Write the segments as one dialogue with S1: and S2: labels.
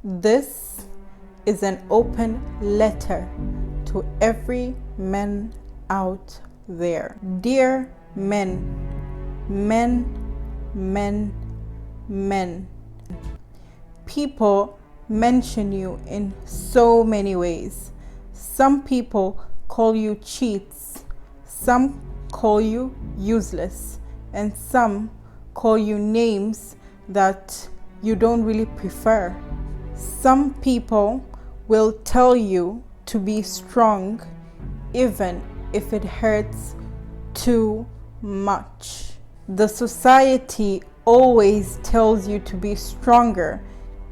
S1: This is an open letter to every man out there. Dear men, men, men, men. People mention you in so many ways. Some people call you cheats, some call you useless, and some call you names that you don't really prefer. Some people will tell you to be strong even if it hurts too much. The society always tells you to be stronger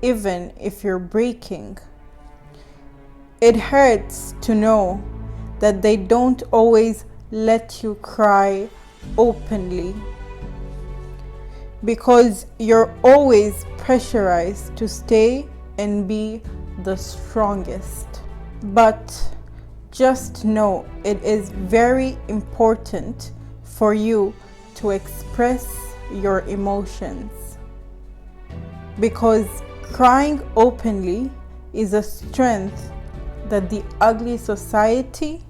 S1: even if you're breaking. It hurts to know that they don't always let you cry openly because you're always pressurized to stay and be the strongest. But just know it is very important for you to express your emotions, because crying openly is a strength that the ugly society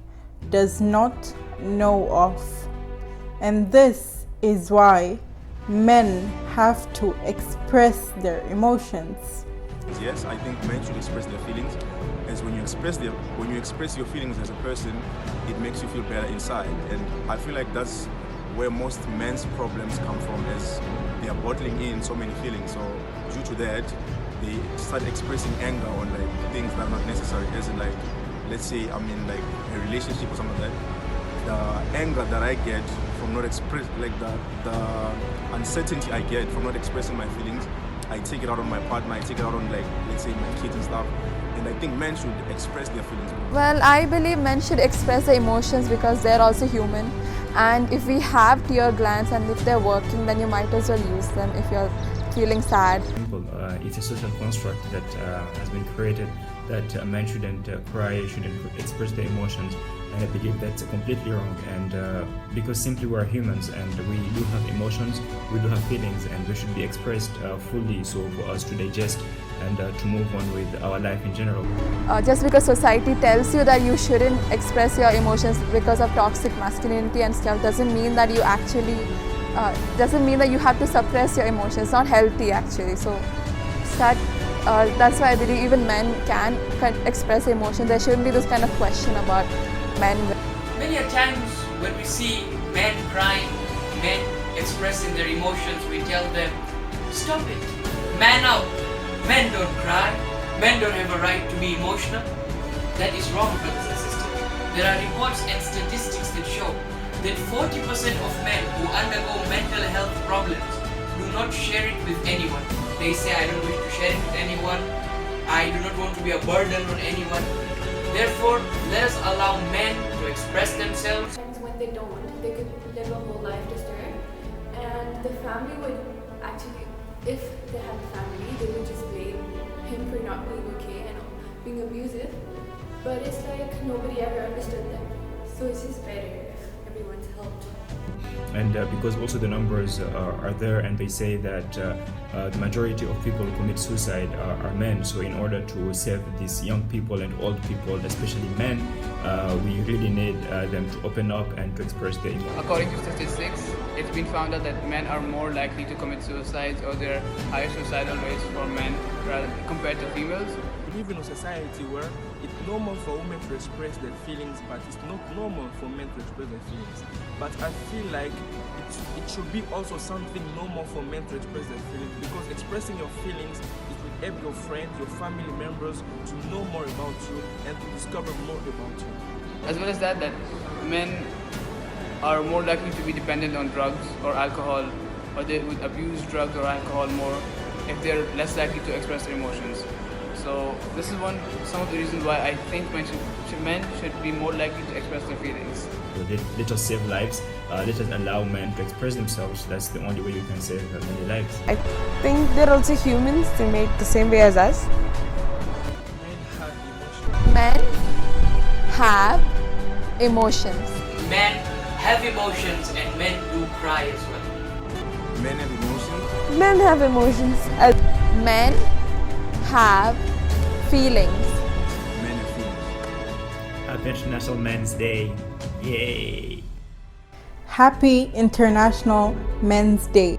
S1: does not know of. And this is why men have to express their emotions.
S2: Yes, I think men should express their feelings, as when you express your feelings as a person, it makes you feel better inside. And I feel like that's where most men's problems come from, as they are bottling in so many feelings. So due to that, they start expressing anger on like things that are not necessary. As in, like, let's say I'm in like a relationship or something like that. The anger that I get from not the uncertainty I get from not expressing my feelings, I take it out on my partner, I take it out on, like, let's say, my kids and stuff. And I think men should express their feelings more.
S3: Well, I believe men should express their emotions because they're also human. And if we have tear glands and if they're working, then you might as well use them if you're feeling sad.
S4: It's a social construct that has been created that men shouldn't cry, shouldn't express their emotions. And I believe that's completely wrong. And because simply we are humans and we do have emotions, we do have feelings, and they should be expressed fully, so for us to digest and to move on with our life in general.
S3: Just because society tells you that you shouldn't express your emotions because of toxic masculinity and stuff doesn't mean that you actually doesn't mean that you have to suppress your emotions. It's not healthy actually. So that's why I believe even men can express emotions. There shouldn't be this kind of question about men.
S5: Many a times when we see men crying, men expressing their emotions, we tell them, stop it, man up. Men don't cry, men don't have a right to be emotional. That is wrong, brothers and sisters. There are reports and statistics that show that 40% of men who undergo mental health problems do not share it with anyone. They say, I don't wish to share it with anyone, I do not want to be a burden on anyone. Therefore, let us allow men to express themselves.
S6: When they don't, they could live a whole life disturbed, and the family would actually, if they had a family, they would just blame him for not being okay and being abusive. But it's like nobody ever understood them, so it's just better if everyone's helped.
S4: And because also the numbers are there, and they say that the majority of people who commit suicide are men. So in order to save these young people and old people, especially men, we really need them to open up and to express their emotions.
S7: According to statistics, it's been found out that men are more likely to commit suicides, or there are higher suicidal rates for men compared to females.
S8: We live in a society where it's normal for women to express their feelings, but it's not normal for men to express their feelings. But I feel like it should be also something normal for men to express their feelings, because expressing your feelings is to help your friends, your family members to know more about you and to discover more about you.
S7: As well as that men are more likely to be dependent on drugs or alcohol, or they would abuse drugs or alcohol more if they're less likely to express their emotions. So this is some of the reasons why I think men should be more likely to express their feelings.
S4: Let us save lives. Let us allow men to express themselves. That's the only way you can save many lives.
S9: I think they're also humans. They made the same way as us.
S3: Men have emotions.
S5: Men have emotions, and men do cry as well.
S2: Men have emotions.
S9: Men have emotions.
S3: Men have feelings.
S2: Men have feelings.
S4: Happy International Men's Day. Yay!
S1: Happy International Men's Day.